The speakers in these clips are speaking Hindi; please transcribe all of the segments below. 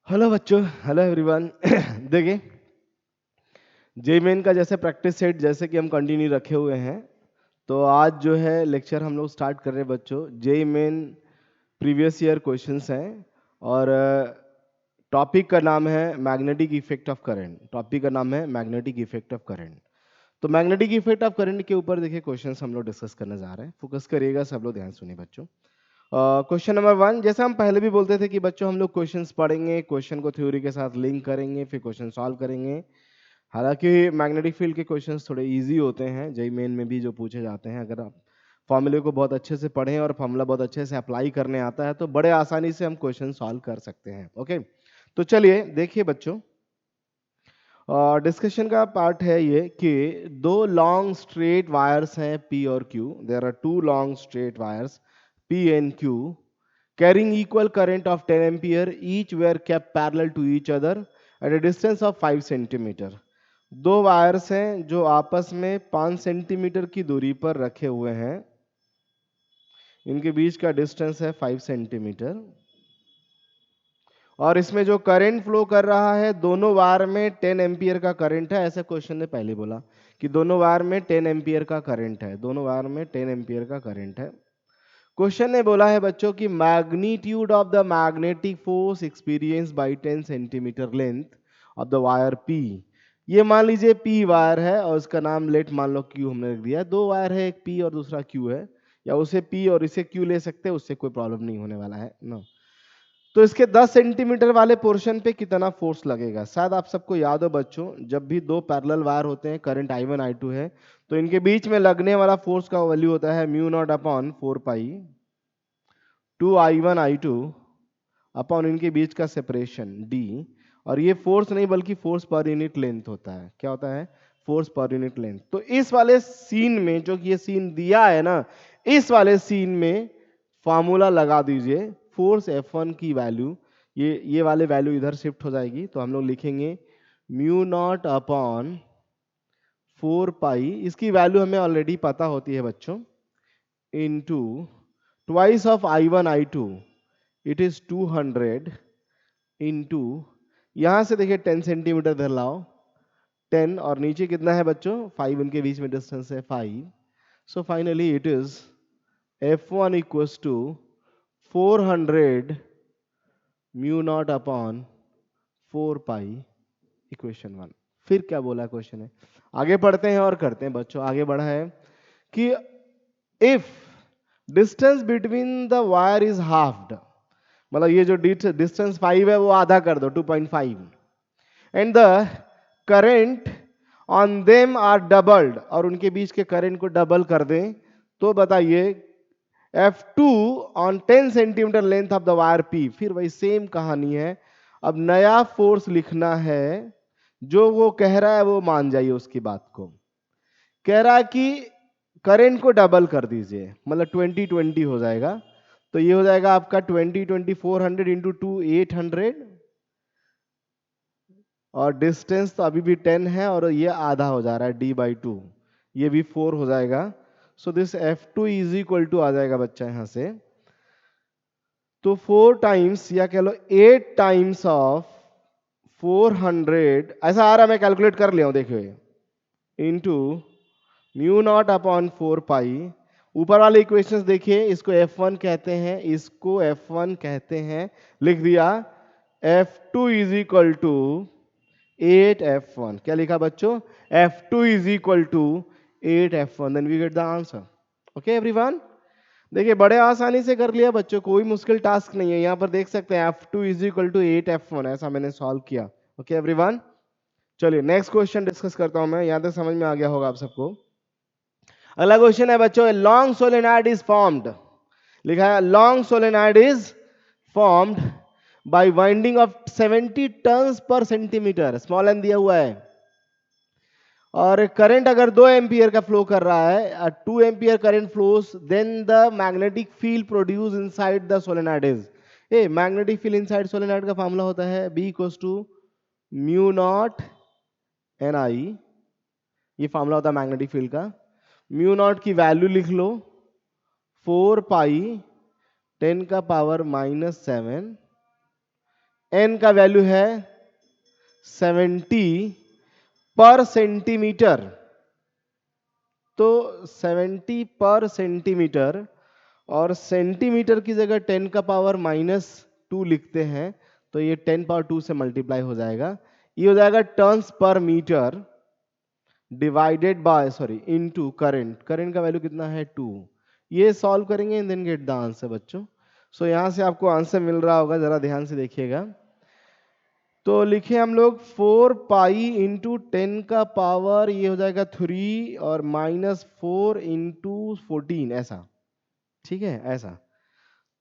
हेलो बच्चों, हेलो एवरीवन। देखिए, जे मेन का जैसे प्रैक्टिस सेट जैसे कि हम कंटिन्यू रखे हुए हैं, तो आज जो है लेक्चर हम लोग स्टार्ट कर रहे हैं बच्चों। जे मेन प्रीवियस ईयर क्वेश्चंस हैं और टॉपिक का नाम है magnetic effect of current. Topic का नाम है मैग्नेटिक इफेक्ट ऑफ करंट। तो मैग्नेटिक इफेक्ट ऑफ करंट के ऊपर देखिए क्वेश्चंस हम लोग डिस्कस करने जा रहे हैं। फोकस करिएगा, सब लोग ध्यान सुनिए बच्चों। क्वेश्चन नंबर 1, जैसे हम पहले भी बोलते थे कि बच्चों हम लोग क्वेश्चंस पढ़ेंगे, क्वेश्चन को थ्योरी के साथ लिंक करेंगे, फिर क्वेश्चन सॉल्व करेंगे। हालांकि मैग्नेटिक फील्ड के क्वेश्चंस थोड़े इजी होते हैं, जेई मेन में भी जो पूछे जाते हैं। अगर आप फॉर्मूले को बहुत अच्छे से पढ़ें और फॉर्मूला बहुत अच्छे से अप्लाई करने आता है तो बड़े आसानी से हम क्वेश्चन सॉल्व कर सकते हैं। ओके, तो चलिए देखिए बच्चों, डिस्कशन का पार्ट है ये कि दो लॉन्ग स्ट्रेट वायर्स हैं P और Q। There are two long straight wires P and Q carrying equal current of 10 ampere, each were kept parallel to each other at a distance of 5 centimeter। दो वायर्स हैं जो आपस में 5 सेंटीमीटर की दूरी पर रखे हुए हैं। इनके बीच का डिस्टेंस है 5 सेंटीमीटर और इसमें जो करंट फ्लो कर रहा है दोनों वायर में 10 एम्पियर का करंट है। ऐसा क्वेश्चन ने पहले बोला कि दोनों वायर में 10 एम्पियर का करंट है, दोनों वायर में 10 एम्पियर का करंट है। क्वेश्चन ने बोला है बच्चों कि magnitude of the magnetic force experience by 10 centimetre length of the wire P। ये मान लीजिए P वायर है और इसका नाम लेट मान लो Q हमने रख दिया। दो वायर है, एक P और दूसरा Q है, या उसे P और इसे Q ले सकते हैं, उससे कोई प्रॉब्लम नहीं होने वाला है ना। तो इसके 10 सेंटीमीटर वाले पोर्शन पे कितना फोर्स लगेगा? शायद आप सबको याद हो बच्चों, जब भी दो पैरेलल वायर होते हैं, करंट I1 I2 है, तो इनके बीच में लगने वाला फोर्स का वैल्यू होता है म्यू नॉट अपॉन 4 पाई 2I1 I2 अपॉन इनके बीच का सेपरेशन D। और ये फोर्स नहीं बल्कि फोर्स पर यूनिट लेंथ होता है। क्या होता है? Force per unit length. तो इस वाले सीन में, जो कि ये सीन दिया है ना, इस वाले सीन में फॉर्मूला लगा दीजिए। फोर्स F1 की वैल्यू, ये वाले वैल्यू इधर शिफ्ट हो जाएगी, तो हम लोग लिखेंगे म्यू नॉट अपॉन 4 पाई, इसकी वैल्यू हमें ऑलरेडी पता होती है बच्चों, into twice of I1 I2, it is 200 into, यहां से देखिए 10 सेंटीमीटर इधर लाओ, 10 और नीचे कितना है बच्चों? 5, उनके बीच में डिस्टेंस है 5। So finally it is F1 equals to 400 mu naught upon 4 pi, equation 1। फिर क्या बोला क्वेश्चन है? आगे पढ़ते हैं और करते हैं बच्चों। आगे बढ़ा है कि if distance between the wire is halved, मतलब ये जो डिस्टेंस 5 है वो आधा कर दो, 2.5, and the current on them are doubled, और उनके बीच के करंट को डबल कर दें, तो बताइए F2 on 10 centimetre length of the wire P। फिर वही सेम कहानी है, अब नया फोर्स लिखना है। जो वो कह रहा है वो मान जाइए उसकी बात को। कह रहा है कि करंट को डबल कर दीजिए, मतलब 20-20 हो जाएगा। तो ये हो जाएगा आपका 20-20 400 इंटू 2 800, और डिस्टेंस तो अभी भी 10 है और ये आधा हो जा रहा है D/2, ये भी 4 हो जाएगा। So this F2 is equal to आ जाएगा बच्चा यहां से, तो 4 टाइम्स या कह लो 8 टाइम्स ऑफ 400, ऐसा आ रहा है, मैं कैलकुलेट कर लिया हूं, देखिए, इंटू म्यू नॉट अपॉन 4 पाई। ऊपर वाले इक्वेशंस देखिए, इसको F1 कहते हैं, इसको F1 कहते हैं, लिख दिया। F2 is equal to 8F1। क्या लिखा बच्चों? F2 is equal to 8F1, then we get the answer. Okay everyone, देखिए बड़े आसानी से कर लिया बच्चों, कोई मुश्किल टास्क नहीं है। यहाँ पर देख सकते हैं F2 is equal to 8F1, ऐसा मैंने सॉल्व किया। ओके एवरीवन, चलिए नेक्स्ट क्वेश्चन डिस्कस करता हूं मैं। यहाँ तक समझ में आ गया होगा आप सबको। अगला क्वेश्चन है बच्चों, लॉन्ग सोलेनॉइड इज फॉर्म्ड, लिखा है long solenoid is formed by winding of 70 turns पर सेंटीमीटर, स्मॉल एन दिया हुआ है, और करंट अगर 2 एम्पियर का फ्लो कर रहा है, 2 ampere current flows, then the magnetic field produce inside the solenoid is. A magnetic field inside solenoid का फार्मूला होता है B equals to mu naught Ni, ये फार्मूला होता है मैग्नेटिक फील्ड का। म्यू नॉट की वैल्यू लिख लो 4 पाई 10 का पावर -7 n का वैल्यू है 70 पर सेंटीमीटर, तो 70 पर सेंटीमीटर, और सेंटीमीटर की जगह 10 का पावर -2 लिखते हैं, तो ये 10 पावर 2 से मल्टीप्लाई हो जाएगा, ये हो जाएगा टर्न्स पर metre divided by into current, current का वैल्यू कितना है 2। ये सॉल्व करेंगे and then get the answer बच्चों। सो यहां से आपको आंसर मिल रहा होगा, जरा ध्यान से देखिएगा। तो लिखे हम लोग 4 पाई इंटू 10 का पावर, ये हो जाएगा 3 और -4 इंटू 14, ऐसा, ठीक है ऐसा।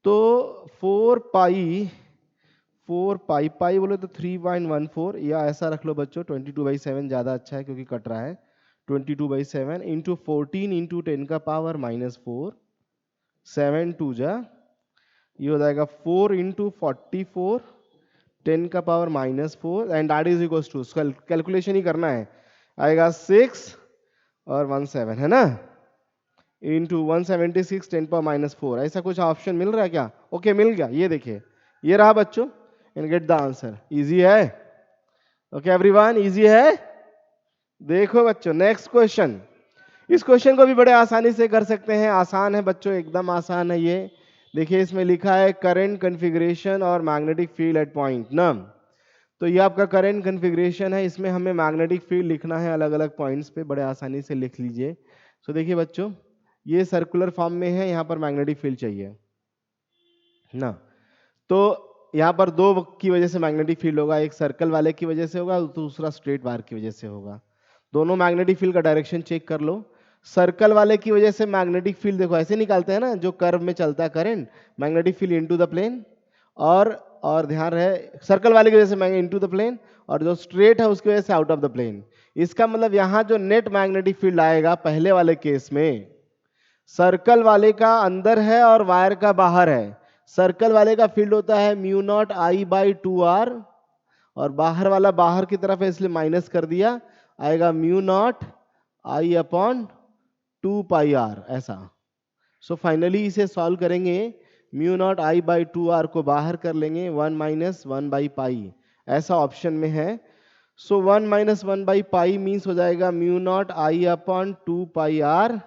तो 4 पाई, 4 पाई, पाई बोले तो 3.14, या ऐसा रख लो बच्चों 22/7 ज़्यादा अच्छा है क्योंकि कट रहा है। 22/7 इंटू 14 इंटू 10 का पावर -4, 7 2 जा, ये हो जाएगा 4 इंटू 44, 10 का power -4 and that is equal to, calculation ही करना है, आएगा 6 और 1 7 है ना, इंटू 176 10 पावर -4, ऐसा कुछ ऑप्शन मिल रहा है क्या? ओके मिल गया, ये देखिए ये रहा बच्चों, and gate the answer. Easy है? ओके एवरीवन, इजी है? देखो बच्चों नेक्स्ट क्वेश्चन, इस क्वेश्चन को भी बड़े आसानी से कर सकते हैं, आसान है बच्चों, एकदम आसान है ये। देखिए इसमें लिखा है करंट कॉन्फ़िगरेशन और मैग्नेटिक फील्ड एट पॉइंट न, तो ये आपका करंट कॉन्फ़िगरेशन है, इसमें हमें मैग्नेटिक फील्ड लिखना है अलग अलग पॉइंट्स पे, बड़े आसानी से लिख लीजिए। तो देखिए बच्चों ये सर्कुलर फॉर्म में है, यहाँ पर मैग्नेटिक फील्ड चाहिए ना, तो यहाँ पर दो की वजह से मैग्नेटिक फील्ड होगा, एक सर्कल वाले की वजह से होगा, दूसरा स्ट्रेट बार की वजह से होगा। दोनों मैग्नेटिक फील्ड का डायरेक्शन चेक कर लो। सर्कल वाले की वजह से मैग्नेटिक फील्ड देखो ऐसे निकालते हैं ना, जो कर्व में चलता है current, magnetic field into the plane, और ध्यान रहे सर्कल वाले की वजह से इनटू द प्लेन, और जो स्ट्रेट है उसकी वजह से आउट ऑफ द प्लेन। इसका मतलब यहाँ जो नेट मैग्नेटिक फील्ड आएगा पहले वाले केस में, सर्कल वाले का अंदर है और वायर का बाहर है, सर्कल वाले का फील्ड होता है μ0I/2r, और बाहर वाला बाहर की तरफ है इसलिए माइनस कर दिया, आएगा μ0I/2πr ऐसा। सो फाइनली इसे सॉल्व करेंगे, μ0I/2r को बाहर कर लेंगे, 1 - 1/π ऐसा ऑप्शन में है। सो 1 - 1/π मीन्स हो जाएगा μ0I/2πr,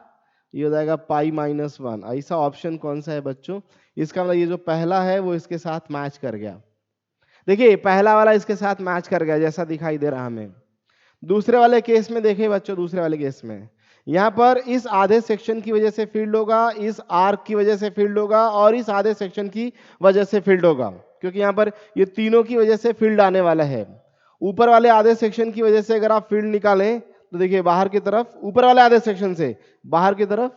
ये हो जाएगा π-1, ऐसा ऑप्शन कौन सा है बच्चों? इसका मतलब ये जो पहला है वो इसके साथ मैच कर गया। देखिए पहला वाला इसके साथ मैच कर गया जैसा दिखाई दे रहा हमें। दूसरे वाले केस में देखिए बच्चों, दूसरे वाले केस में यहाँ पर इस आधे सेक्शन की वजह से फील्ड होगा, इस आर्क की वजह से फील्ड होगा, और इस आधे सेक्शन की वजह से फील्ड होगा, क्योंकि यहाँ पर ये तीनों की वजह से फील्ड आने वाला है। ऊपर वाले आधे सेक्शन की वजह से अगर आप फील्ड निकालें तो देखिए बाहर की तरफ, ऊपर वाले आधे सेक्शन से बाहर की तरफ,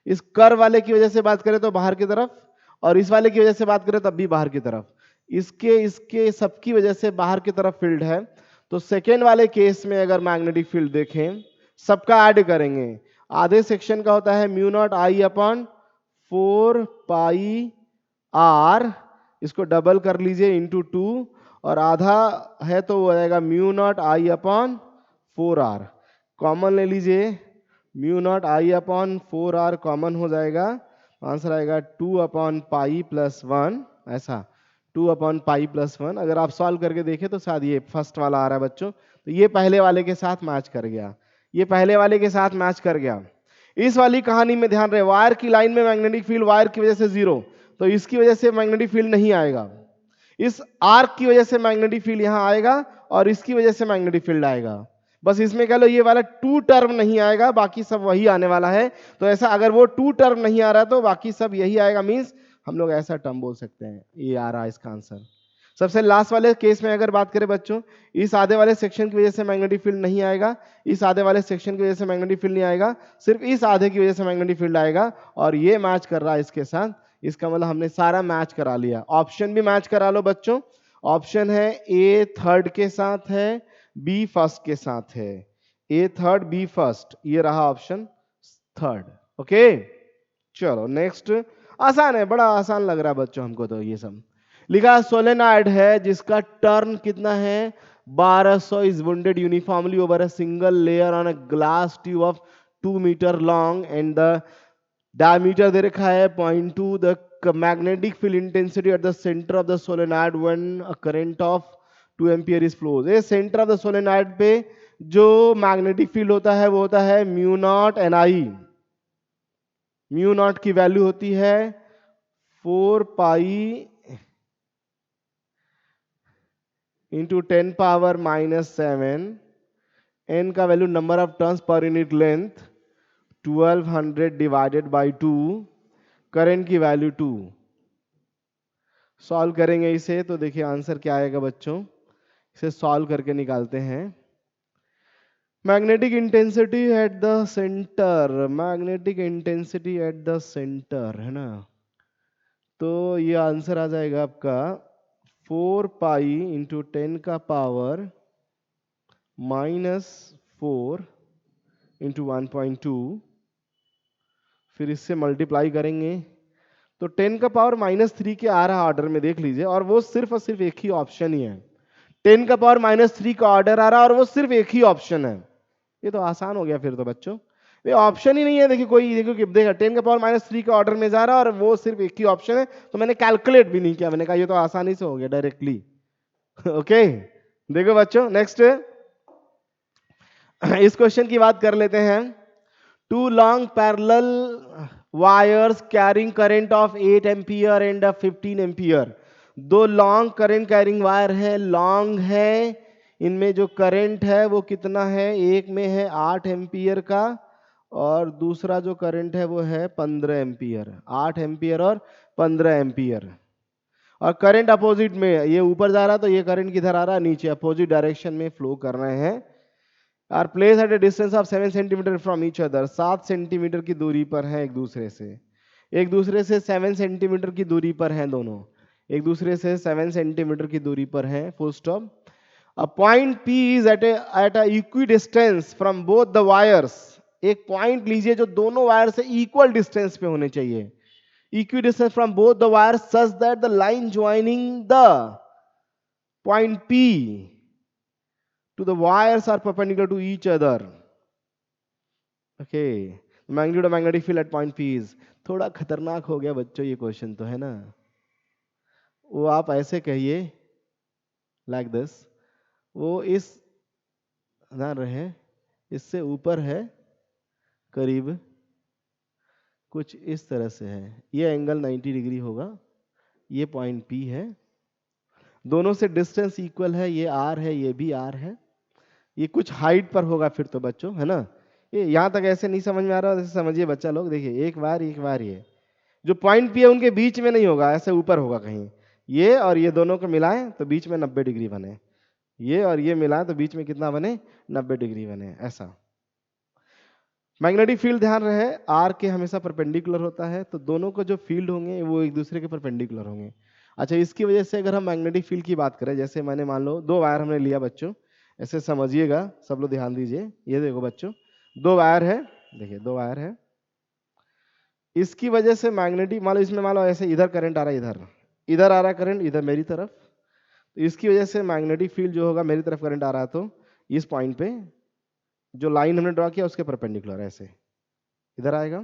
इस कर्व वाले की वजह से बात करें तो बाहर की तरफ, और इस वाले की वजह से बात करें तब भी बाहर की तरफ, इसके सबकी वजह से बाहर की तरफ फील्ड है। तो सेकेंड वाले केस में अगर मैग्नेटिक फील्ड देखें, सबका ऐड करेंगे, आधे सेक्शन का होता है μ0I/4πr, इसको डबल कर लीजिए इंटू 2, और आधा है तो वो हो जाएगा μ0I/4r, कॉमन ले लीजिए, μ0I/4r कॉमन हो जाएगा, आंसर आएगा 2/π+1 ऐसा, 2/π+1। अगर आप सॉल्व करके देखें तो शायद ये फर्स्ट वाला आ रहा है बच्चों, तो ये पहले वाले के साथ मैच कर गया, ये पहले वाले के साथ मैच कर गया। इस वाली कहानी में ध्यान रहे, वायर की लाइन में मैग्नेटिक फील्ड वायर की वजह से 0, तो इसकी वजह से मैग्नेटिक फील्ड नहीं आएगा, इस आर्क की वजह से मैग्नेटिक फील्ड यहां आएगा, और इसकी वजह से मैग्नेटिक फील्ड आएगा। बस इसमें कह लो ये वाला 2 टर्म नहीं आएगा, बाकी सब वही आने वाला है। तो ऐसा अगर वो 2 टर्म नहीं आ रहा तो बाकी सब यही आएगा, मीन्स हम लोग ऐसा टर्म बोल सकते हैं, ये आ रहा है इसका आंसर। सबसे लास्ट वाले केस में अगर बात करें बच्चों, इस आधे वाले सेक्शन की वजह से मैग्नेटिक फील्ड नहीं आएगा, इस आधे वाले सेक्शन की वजह से मैग्नेटिक फील्ड नहीं आएगा, सिर्फ इस आधे की वजह से मैग्नेटिक फील्ड आएगा, और ये मैच कर रहा है इसके साथ। इसका मतलब हमने सारा मैच करा लिया। ऑप्शन भी मैच करा लो बच्चों, ऑप्शन है ए थर्ड के साथ है, बी फर्स्ट के साथ है, ए थर्ड बी फर्स्ट, ये रहा ऑप्शन थर्ड। ओके चलो नेक्स्ट, आसान है, बड़ा आसान लग रहा है बच्चों हमको तो। ये सब लिखा सोलेनॉइड है जिसका टर्न कितना है 1200 is wounded uniformly over a single layer on a glass tube of 2 metre long and the diameter दे रखा है 0.2, the magnetic field intensity at the center of the solenoid when a current of 2 ampere is flows. ये सेंटर ऑफ द सोलेनॉइड पे जो मैग्नेटिक फील्ड होता है वो होता है mu not an I. Mu naught की वैल्यू होती है 4 पाई इंटू 10 पावर -7। एन का value number of turns per unit length 1200 divided by 2। Current की वैल्यू 2। सॉल्व करेंगे इसे तो देखिए आंसर क्या आएगा बच्चों। इसे सॉल्व करके निकालते हैं। Magnetic intensity at the centre, magnetic intensity at the centre है ना, तो ये आंसर आ जाएगा आपका 4 पाई इंटू 10 का पावर -4 इंटू 1.2। फिर इससे मल्टीप्लाई करेंगे तो 10 का पावर -3 के आ रहा ऑर्डर में, देख लीजिए, और वो सिर्फ और सिर्फ एक ही ऑप्शन ही है। 10 का पावर -3 का ऑर्डर आ रहा और वो सिर्फ एक ही ऑप्शन है। ये तो आसान हो गया फिर तो बच्चों, ये ऑप्शन ही नहीं है। देखिए कोई देखो देखा 10 का पावर -3 का ऑर्डर में जा रहा और वो सिर्फ एक ही ऑप्शन है, तो मैंने कैलकुलेट भी नहीं किया, मैंने कहा ये तो आसानी से हो गया डायरेक्टली। ओके देखो बच्चों नेक्स्ट इस क्वेश्चन की बात कर लेते हैं। Two long parallel wires carrying current of 8 ampere and 15 ampere. दो लॉन्ग करंट कैरिंग वायर है, लॉन्ग है, इनमें जो करंट है वो कितना है, एक में है 8 एम्पियर का और दूसरा जो करंट है वो है 15 एम्पियर। 8 एम्पियर और 15 एम्पियर, और करंट अपोजिट में, ये ऊपर जा रहा तो ये करंट किधर आ रहा है, नीचे, अपोजिट डायरेक्शन में फ्लो कर रहे हैं। Are place at a distance of 7 centimetre from each other. 7 centimetre की दूरी पर है एक दूसरे से, एक दूसरे से 7 सेंटीमीटर की दूरी पर हैं दोनों, एक दूसरे से 7 सेंटीमीटर की दूरी पर हैं, full stop. A point P is at a equidistance from both the wires। एक पॉइंट लीजिए जो दोनों वायर से इक्वल डिस्टेंस पे होने चाहिए। Equidistance from both the wires such that the line joining the point P to the wires are perpendicular to each other। Okay, magnitude of magnetic field at point P is। थोड़ा खतरनाक हो गया बच्चों ये क्वेश्चन तो है ना, वो आप ऐसे कहिए like this, वो इस ध्यान रहे इससे ऊपर है करीब, कुछ इस तरह से है, ये एंगल 90 डिग्री होगा, ये पॉइंट P है, दोनों से डिस्टेंस इक्वल है, ये R है ये भी R है, ये कुछ हाइट पर होगा फिर तो बच्चों है ना। ये यहाँ तक ऐसे नहीं समझ में आ रहा, ऐसे समझिए बच्चा लोग, देखिए एक बार ये जो पॉइंट P है उनके बीच में नहीं होगा, ऐसे ऊपर होगा कहीं, ये और ये दोनों को मिलाएं तो बीच में 90 डिग्री बने, ये और ये मिला तो बीच में कितना बने, 90 डिग्री बने, ऐसा। मैग्नेटिक फील्ड ध्यान रहे आर के हमेशा परपेंडिकुलर होता है, तो दोनों को जो फील्ड होंगे वो एक दूसरे के परपेंडिकुलर होंगे। अच्छा, इसकी वजह से अगर हम मैग्नेटिक फील्ड की बात करें, जैसे मैंने मान लो दो वायर हमने लिया बच्चों, ऐसे समझिएगा सब लोग ध्यान दीजिए, ये देखो बच्चों दो वायर है, देखिए दो वायर है, इसकी वजह से मैग्नेटिक, मान लो इसमें मान लो ऐसे इधर करंट आ रहा है, इधर आ रहा है करंट, इधर मेरी तरफ, तो इसकी वजह से मैग्नेटिक फील्ड जो होगा, मेरी तरफ करंट आ रहा है तो इस पॉइंट पे जो लाइन हमने ड्रॉ किया उसके परपेंडिकुलर ऐसे इधर आएगा,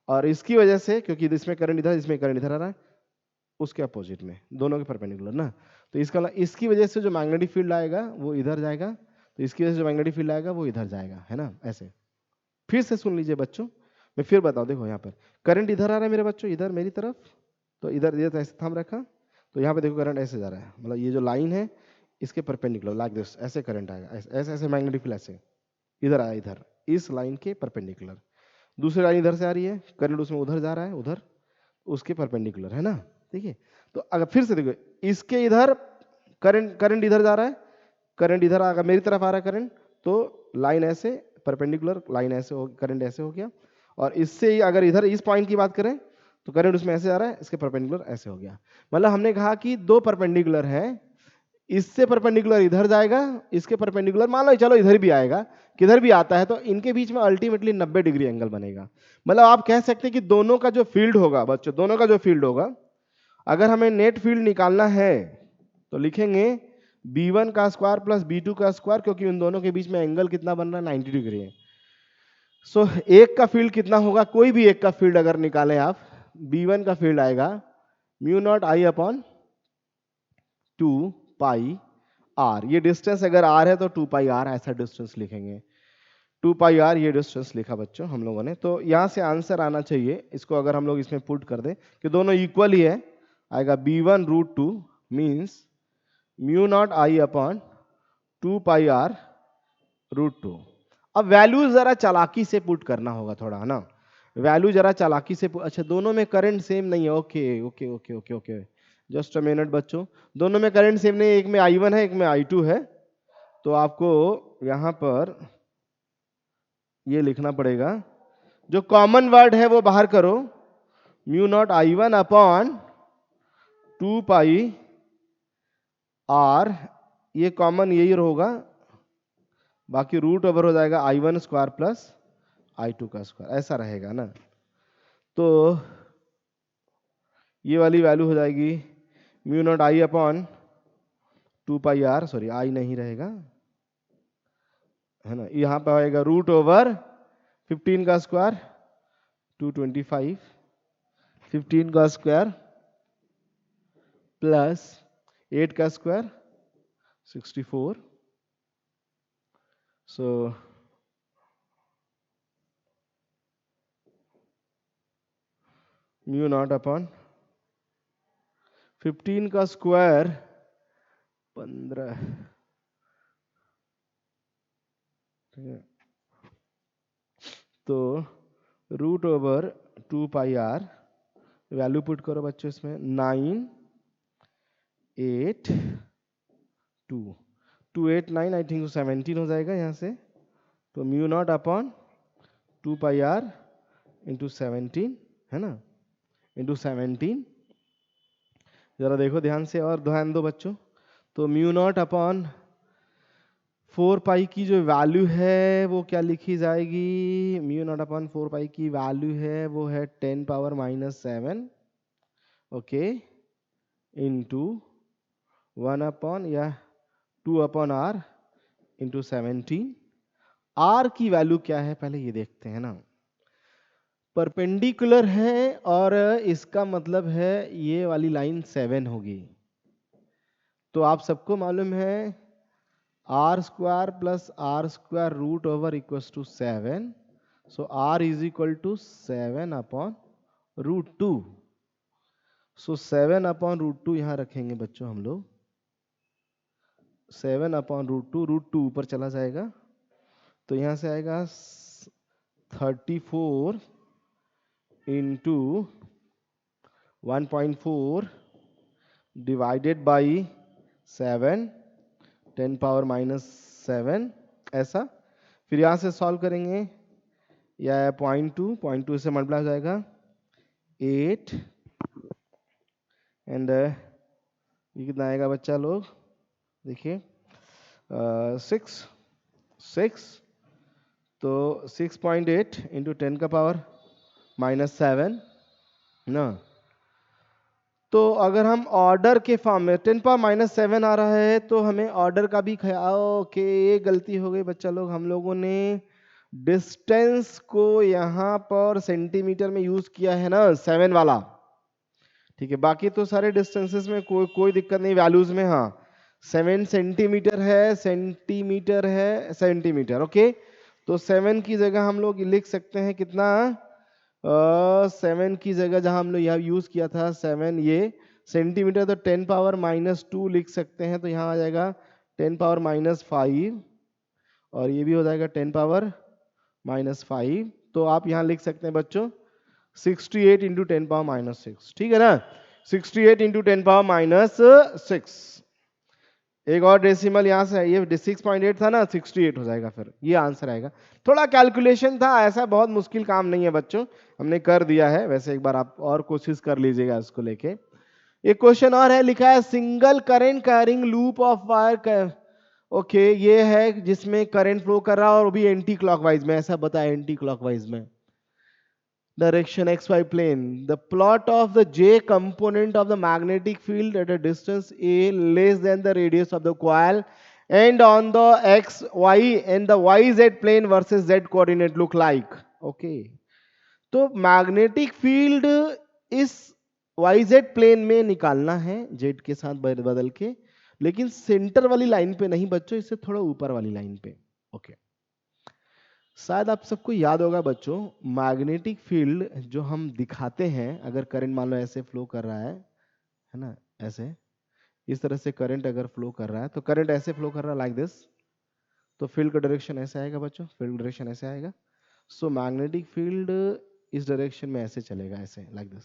और इसकी वजह से क्योंकि इसमें करंट इधर, इसमें करंट इधर आ रहा है, उसके अपोजिट में, दोनों के परपेंडिकुलर ना, तो इसकी वजह से जो मैग्नेटिक फील्ड आएगा वो इधर जाएगा, तो इसकी वजह से जो मैग्नेटिक फील्ड आएगा वो इधर जाएगा, है ना, ऐसे। फिर से सुन लीजिए बच्चों, मैं फिर बताऊं, देखो यहाँ पर करंट इधर आ रहा है मेरे बच्चों, इधर मेरी तरफ, तो इधर इधर ऐसे थाम रखा, तो यहाँ पे देखो करंट ऐसे जा रहा है, मतलब ये जो लाइन है इसके परपेंडिकुलर लाइक दिस, ऐसे करंट आएगा, ऐसे ऐसे मैग्नेटिक फील्ड ऐसे इधर आया, इधर इस लाइन के परपेंडिकुलर, दूसरी लाइन इधर से आ रही है, करंट उसमें उधर जा रहा है, उधर उसके परपेंडिकुलर, है ना। देखिए तो अगर फिर से देखो, इसके इधर करंट इधर जा रहा है, करंट इधर आएगा, मेरी तरफ आ रहा है करंट, तो लाइन ऐसे परपेंडिकुलर, लाइन ऐसे हो, करंट ऐसे हो गया, और इससे अगर इधर इस पॉइंट की बात करें तो करंट उसमें ऐसे जा रहा है, इसके परपेंडिकुलर ऐसे हो गया। मतलब हमने कहा कि दो परपेंडिकुलर है, इससे परपेंडिकुलर इधर जाएगा, इसके परपेंडिकुलर मान लो चलो इधर भी आएगा, किधर भी आता है, तो इनके बीच में अल्टीमेटली 90 डिग्री एंगल बनेगा। मतलब आप कह सकते हैं कि दोनों का जो फील्ड होगा बच्चों, दोनों का जो फील्ड होगा, अगर हमें नेट फील्ड निकालना है तो लिखेंगे b1 का स्क्वायर प्लस b2 का स्क्वायर, क्योंकि उन दोनों के बीच में एंगल कितना बन रहा है, 90 डिग्री है। सो एक का फील्ड कितना होगा, कोई भी एक का फील्ड अगर निकालें आप, B1 का फील्ड आएगा mu not I upon 2 pi R. ये डिस्टेंस अगर r है तो 2 पाई r ऐसा डिस्टेंस लिखेंगे। 2 पाई r ये डिस्टेंस लिखा बच्चों हम लोगों ने। तो यहाँ से आंसर आना चाहिए, इसको अगर हम लोग इसमें पुट कर दें कि दोनों इक्वल ही है, आएगा B1 root 2 means mu not I upon 2 pi r root 2। अब वैल्यू जरा चालाकी से पुट करना होगा थोड़ा, है ना, वैल्यू जरा चालाकी से अच्छा दोनों में करंट सेम नहीं है, okay okay okay okay okay, just a minute बच्चों, दोनों में करंट सेम नहीं है, एक में I1 है एक में I2 है, तो आपको यहां पर ये लिखना पड़ेगा, जो कॉमन वर्ड है वो बाहर करो, mu naught I1 upon 2 pi r, ये कॉमन यही होगा, बाकी रूट ओवर हो जाएगा I1 स्क्वायर प्लस I2 का स्क्वायर, ऐसा रहेगा ना। तो ये वाली वैल्यू हो जाएगी mu naught I upon 2 pi r, sorry I नहीं रहेगा, है ना, यहाँ पे आएगा रूट ओवर 15 का स्क्वायर 225, 15 का स्क्वायर प्लस 8 का square 64, so mu naught upon 15 का स्क्वायर 15, ठीक है, तो root over 2 pi r, value put करो बच्चों इसमें 9 8 2 2 8 9, आई थिंक 17 हो जाएगा यहाँ से, तो mu naught upon 2 pi r into 17, है ना, इंटू 17, जरा देखो ध्यान से और ध्यान दो बच्चों, तो म्यू नॉट अपॉन 4 पाई की जो वैल्यू है वो क्या लिखी जाएगी, म्यू नॉट अपॉन 4 पाई की वैल्यू है वो है 10 power minus 7, okay, into 1 upon या 2 अपॉन r इंटू 17। r की वैल्यू क्या है पहले ये देखते हैं ना, परपेंडिकुलर है और इसका मतलब है ये वाली लाइन 7 होगी, तो आप सबको मालूम है r square plus r square root over equals to 7, so r is equal to 7 upon root 2, so 7 upon root 2 यहां रखेंगे बच्चों हम लोग, 7 अपॉन रूट टू ऊपर चला जाएगा, तो यहां से आएगा 34 into 1.4 divided by 7 10 power minus 7, ऐसा, फिर यहां से सॉल्व करेंगे, या 0.2 से मल्टीप्लाई हो जाएगा 8 एंड ये कितना आएगा बच्चा लोग देखिए 6, तो 6.8 इंटू 10 का पावर माइनस 7 ना, तो अगर हम ऑर्डर के फॉर्म में 10 पावर माइनस 7 आ रहा है तो हमें ऑर्डर का भी ख्याल, ओके ये गलती हो गई बच्चा लोग, हम लोगों ने डिस्टेंस को यहाँ पर सेंटीमीटर में यूज किया है ना 7 वाला, ठीक है, बाकी तो सारे डिस्टेंसेस में कोई दिक्कत नहीं वैल्यूज में, हाँ 7 सेंटीमीटर है, सेंटीमीटर, ओके, तो 7 की जगह हम लोग लिख सकते हैं कितना, 7 की जगह जहां हम लोग यहाँ यूज किया था 7 ये सेंटीमीटर, तो 10 पावर माइनस 2 लिख सकते हैं, तो यहाँ आ जाएगा 10 पावर माइनस 5, और ये भी हो जाएगा 10 पावर माइनस 5, तो आप यहाँ लिख सकते हैं बच्चों 68 इंटू 10 पावर माइनस 6, ठीक है ना, 68 इंटू 10 पावर माइनस 6, एक और डेसिमल यहाँ से, ये 6.8 था ना, 68 हो जाएगा, फिर ये आंसर आएगा। थोड़ा कैलकुलेशन था, ऐसा बहुत मुश्किल काम नहीं है बच्चों, हमने कर दिया है, वैसे एक बार आप और कोशिश कर लीजिएगा इसको लेके। एक क्वेश्चन और है, लिखा है single current carrying loop of wire, okay, ये है जिसमें करंट फ्लो कर रहा है और वो भी एंटी क्लॉकवाइज में, ऐसा बताया एंटी क्लॉकवाइज में, direction xy plane. The plot of the J component of the magnetic field at a distance a less than the radius of the coil and on the x, y and the yz plane versus z coordinate look like. Okay. तो मैग्नेटिक फील्ड इस YZ प्लेन में निकालना है Z के साथ बदल के, लेकिन सेंटर वाली लाइन पे नहीं बच्चों, इससे थोड़ा ऊपर वाली लाइन पे। ओके, शायद आप सबको याद होगा बच्चों, मैग्नेटिक फील्ड जो हम दिखाते हैं, अगर करंट मान लो ऐसे फ्लो कर रहा है ना, ऐसे इस तरह से करंट अगर फ्लो कर रहा है, तो करंट ऐसे फ्लो कर रहा है लाइक दिस, तो फील्ड का डायरेक्शन ऐसे आएगा बच्चों, फील्ड डायरेक्शन ऐसे आएगा। सो मैग्नेटिक फील्ड इस डायरेक्शन में ऐसे चलेगा, ऐसे लाइक दिस।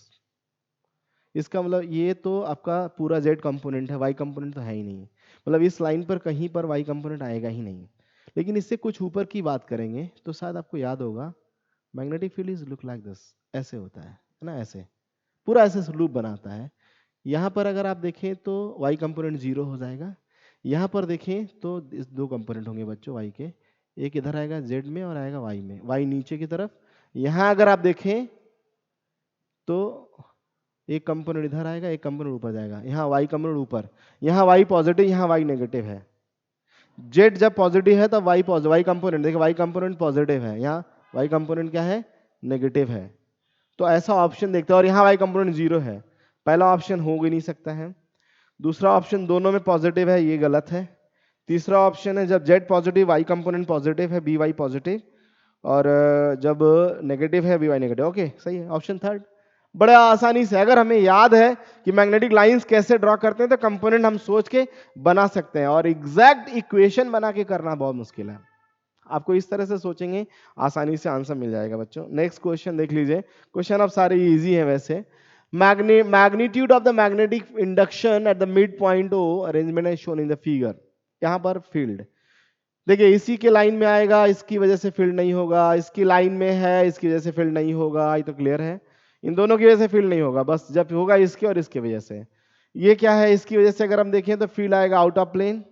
इसका मतलब ये तो आपका पूरा Z कंपोनेंट है, Y कंपोनेंट तो है ही नहीं, मतलब इस लाइन पर कहीं पर Y कंपोनेंट आएगा ही नहीं। लेकिन इससे कुछ ऊपर की बात करेंगे तो शायद आपको याद होगा, magnetic field is look like this, ऐसे होता है ना, ऐसे पूरा ऐसे लूप बनाता है। यहाँ पर अगर आप देखें तो Y कंपोनेंट 0 हो जाएगा, यहाँ पर देखें तो इस दो कंपोनेंट होंगे बच्चों Y के, एक इधर आएगा Z में और आएगा Y में, Y नीचे की तरफ। यहाँ अगर आप देखें तो एक कंपोनेंट इधर आएगा, एक कंपोनेंट ऊपर जाएगा, यहाँ Y कंपोनेंट ऊपर, यहाँ Y पॉजिटिव, यहाँ Y नेगेटिव है। Z जब पॉजिटिव है तब Y कंपोनेंट, देखिए Y कंपोनेंट पॉजिटिव है, यहाँ Y कंपोनेंट क्या है, नेगेटिव है। तो ऐसा ऑप्शन देखते हैं, और यहाँ Y कंपोनेंट 0 है, पहला ऑप्शन हो ही नहीं सकता है। दूसरा ऑप्शन दोनों में पॉजिटिव है, ये गलत है। तीसरा ऑप्शन है जब Z positive Y component positive है, BY पॉजिटिव, और जब नेगेटिव है BY नेगेटिव। ओके, सही है ऑप्शन थर्ड। बड़ा आसानी से अगर हमें याद है कि मैग्नेटिक लाइंस कैसे ड्रॉ करते हैं तो कंपोनेंट हम सोच के बना सकते हैं, और एग्जैक्ट इक्वेशन बना के करना बहुत मुश्किल है। आपको इस तरह से सोचेंगे आसानी से आंसर मिल जाएगा बच्चों। नेक्स्ट क्वेश्चन देख लीजिए, क्वेश्चन अब सारे इजी हैं वैसे। Magnitude of the magnetic induction at the mid point O arrangement is shown in the figure. यहाँ पर फील्ड देखिए, इसी के लाइन में आएगा, इसकी वजह से फील्ड नहीं होगा, इसकी लाइन में है, इसकी वजह से फील्ड नहीं होगा, ये तो क्लियर है। इन दोनों की वजह से फील्ड नहीं होगा, बस जब होगा इसके और इसके वजह से। ये क्या है, इसकी वजह से अगर हम देखें तो फील्ड आएगा आउट ऑफ प्लेन,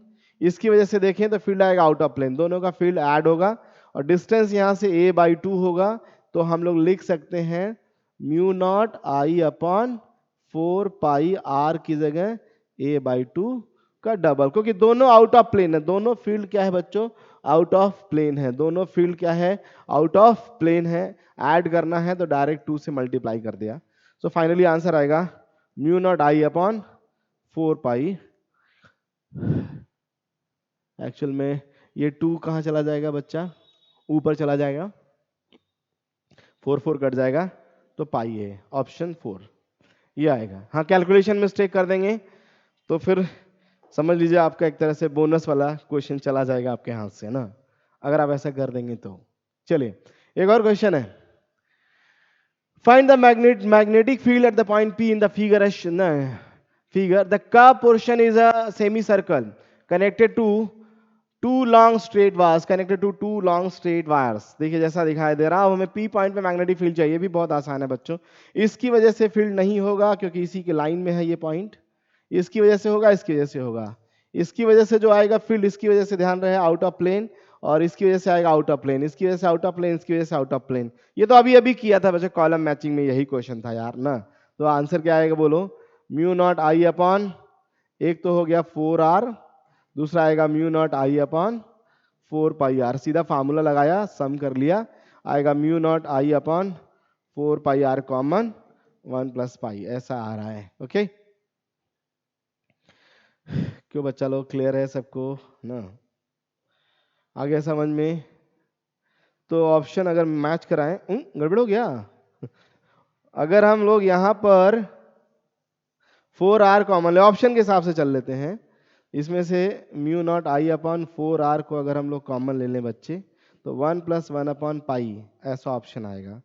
इसकी वजह से देखें तो फील्ड आएगा आउट ऑफ प्लेन, दोनों का फील्ड ऐड होगा, और डिस्टेंस यहाँ से a/2 होगा, तो हम लोग लिख सकते हैं mu not I upon 4πr की जगह a/2 का डबल, क्योंकि दोनों आउट ऑफ प्लेन है, दोनों फील्ड क्या है बच्चों, आउट ऑफ प्लेन है, दोनों फील्ड क्या है, आउट ऑफ प्लेन है। ऐड करना है तो डायरेक्ट 2 से मल्टीप्लाई कर दिया। सो फाइनली आंसर आएगा mu not I upon 4π। Actual में ये 2 कहाँ चला जाएगा बच्चा, ऊपर चला जाएगा, 4 कट जाएगा, तो पाई है ऑप्शन 4 ये आएगा। हाँ, कैलकुलेशन मिस्टेक कर देंगे तो फिर समझ लीजिए आपका एक तरह से बोनस वाला क्वेश्चन चला जाएगा आपके हाथ से ना, अगर आप ऐसा कर देंगे तो। चलिए एक और क्वेश्चन है, find the magnetic field at the point P in the figure the curve portion is a semi circle connected to two long straight wires, connected to two long straight wires. देखिए जैसा दिखाई दे रहा है, हमें P पॉइंट पे मैग्नेटिक फील्ड चाहिए, भी बहुत आसान है बच्चों। इसकी वजह से फील्ड नहीं होगा क्योंकि इसी के लाइन में है ये पॉइंट, इसकी वजह से होगा, इसकी वजह से होगा, इसकी वजह से जो आएगा फील्ड, इसकी वजह से ध्यान रहे आउट ऑफ प्लेन, और इसकी वजह से आएगा आउट ऑफ प्लेन, इसकी वजह से आउट ऑफ प्लेन, इसकी वजह से आउट ऑफ प्लेन। ये तो अभी अभी किया था बच्चों, कॉलम मैचिंग में यही क्वेश्चन था यार ना। तो आंसर क्या आएगा बोलो, म्यू नॉट I अपॉन, एक तो हो गया 4r, दूसरा आएगा mu not I upon 4πr, सीधा फार्मूला लगाया, सम कर लिया, आएगा mu not I upon 4πr common 1 + π, ऐसा आ रहा है। ओके, क्यों बच्चा लोग, क्लियर है सबको ना, आगे समझ में? तो ऑप्शन अगर मैच कराएं, गड़बड़ हो गया। अगर हम लोग यहाँ पर 4r कॉमन ले, ऑप्शन के हिसाब से चल लेते हैं, इसमें से mu not I upon 4r को अगर हम लोग कॉमन ले लें बच्चे, तो 1 + 1 अपॉन पाई, ऐसा ऑप्शन आएगा।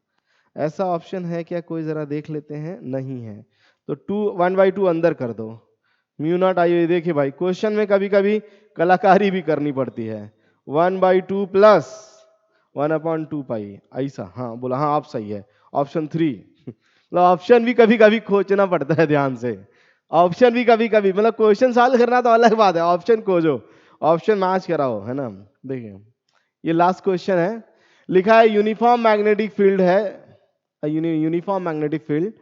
ऐसा ऑप्शन है क्या, कोई जरा देख लेते हैं, नहीं है, तो 1/2 अंदर कर दो, म्यू नॉट I। देखिए भाई, क्वेश्चन में कभी कभी कलाकारी भी करनी पड़ती है, 1/2 + 1/2π, ऐसा। हाँ बोला, हाँ आप सही है, ऑप्शन 3। ऑप्शन भी कभी कभी खोजना पड़ता है ध्यान से, ऑप्शन भी कभी कभी, मतलब क्वेश्चन सॉल्व करना तो अलग बात है, ऑप्शन खोजो, ऑप्शन मैच कराओ, है ना। देखिए ये लास्ट क्वेश्चन है, लिखा है यूनिफॉर्म मैग्नेटिक फील्ड है, uniform magnetic field,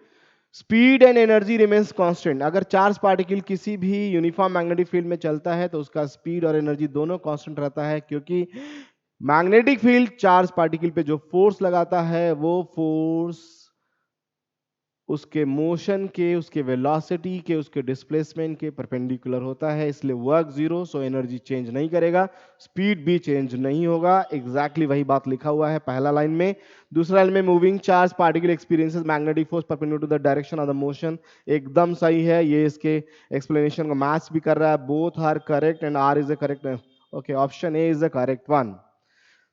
speed and energy remains constant. अगर चार्ज पार्टिकल किसी भी यूनिफॉर्म मैग्नेटिक फील्ड में चलता है तो उसका स्पीड और एनर्जी दोनों कांस्टेंट रहता है, क्योंकि मैग्नेटिक फील्ड चार्ज पार्टिकल पे जो फोर्स लगाता है वो फोर्स उसके मोशन के, उसके वेलोसिटी के, उसके डिस्प्लेसमेंट के परपेंडिकुलर होता है, इसलिए work zero, so energy change नहीं करेगा, स्पीड भी चेंज नहीं होगा। एग्जैक्टली वही बात लिखा हुआ है पहला लाइन में। दूसरा लाइन में moving charge particle experiences magnetic force perpendicular to the direction of the motion, एकदम सही है, ये इसके एक्सप्लेनेशन को मैच भी कर रहा है। Both are correct and R is the correct, okay, option A is the correct one.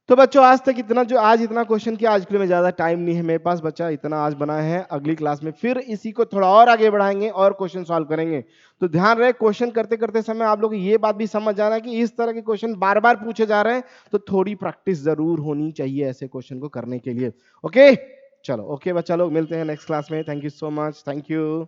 तो बच्चों आज तक इतना, जो आज इतना क्वेश्चन किया, आज के लिए मैं ज्यादा टाइम नहीं है मेरे पास, बच्चा इतना आज बना है। अगली क्लास में फिर इसी को थोड़ा और आगे बढ़ाएंगे और क्वेश्चन सॉल्व करेंगे। तो ध्यान रहे, क्वेश्चन करते करते समय आप लोग ये बात भी समझ जा रहा है कि इस तरह के क्वेश्चन बार बार पूछे जा रहे हैं, तो थोड़ी प्रैक्टिस जरूर होनी चाहिए ऐसे क्वेश्चन को करने के लिए। ओके, चलो ओके बच्चा लोग, मिलते हैं नेक्स्ट क्लास में। Thank you so much, thank you.